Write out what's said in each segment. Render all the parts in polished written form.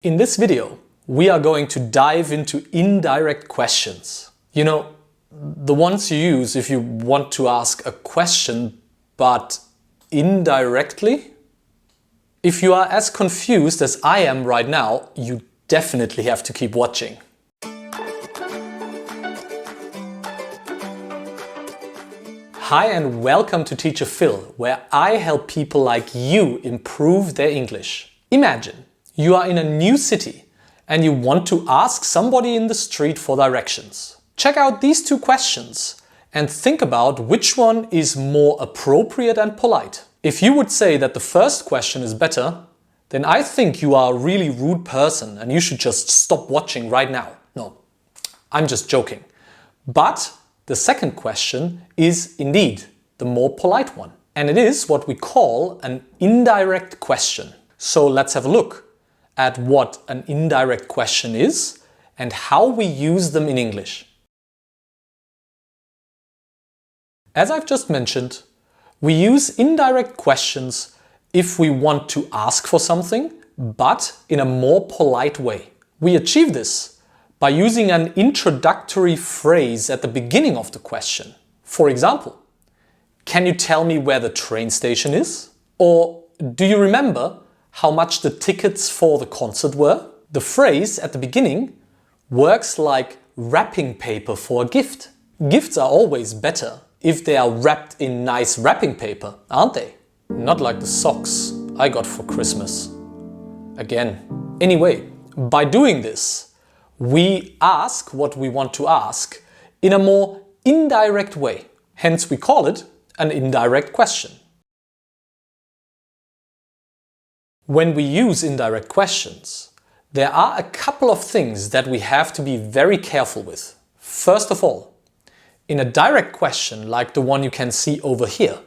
In this video, we are going to dive into indirect questions. You know, the ones you use if you want to ask a question, but indirectly? If you are as confused as I am right now, you definitely have to keep watching. Hi and welcome to Teacher Phil, where I help people like you improve their English. Imagine you are in a new city and you want to ask somebody in the street for directions. Check out these two questions and think about which one is more appropriate and polite. If you would say that the first question is better, then I think you are a really rude person and you should just stop watching right now. No, I'm just joking. But the second question is indeed the more polite one. And it is what we call an indirect question. So let's have a look at what an indirect question is and how we use them in English. As I've just mentioned, we use indirect questions if we want to ask for something, but in a more polite way. We achieve this by using an introductory phrase at the beginning of the question. For example, can you tell me where the train station is? Or do you remember how much the tickets for the concert were? The phrase at the beginning works like wrapping paper for a gift. Gifts are always better if they are wrapped in nice wrapping paper, aren't they? Not like the socks I got for Christmas. Again. Anyway, by doing this, we ask what we want to ask in a more indirect way. Hence we call it an indirect question. When we use indirect questions, there are a couple of things that we have to be very careful with. First of all, in a direct question like the one you can see over here,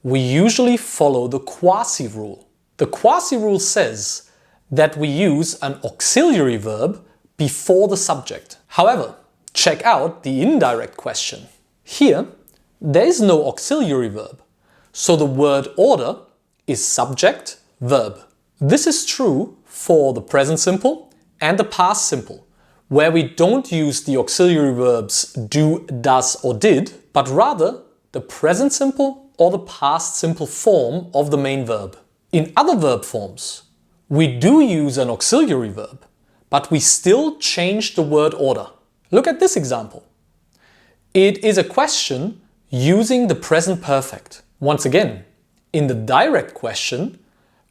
we usually follow the quasi rule. The quasi rule says that we use an auxiliary verb before the subject. However, check out the indirect question. Here, there is no auxiliary verb, so the word order is subject, verb. This is true for the present simple and the past simple, where we don't use the auxiliary verbs do, does or did, but rather the present simple or the past simple form of the main verb. In other verb forms, we do use an auxiliary verb, but we still change the word order. Look at this example. It is a question using the present perfect. Once again, in the direct question,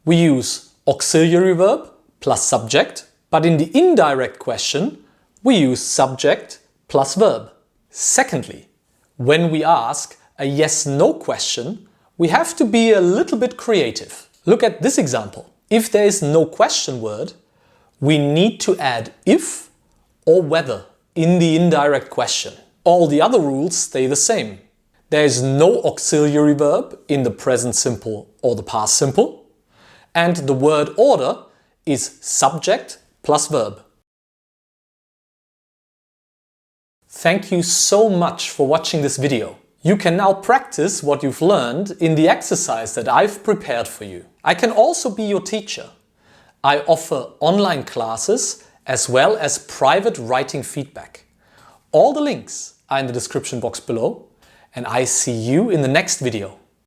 we use auxiliary verb plus subject, but in the indirect question, we use subject plus verb. Secondly, when we ask a yes-no question, we have to be a little bit creative. Look at this example. If there is no question word, we need to add if or whether in the indirect question. All the other rules stay the same. There is no auxiliary verb in the present simple or the past simple, and the word order is subject plus verb. Thank you so much for watching this video. You can now practice what you've learned in the exercise that I've prepared for you. I can also be your teacher. I offer online classes as well as private writing feedback. All the links are in the description box below, and I see you in the next video.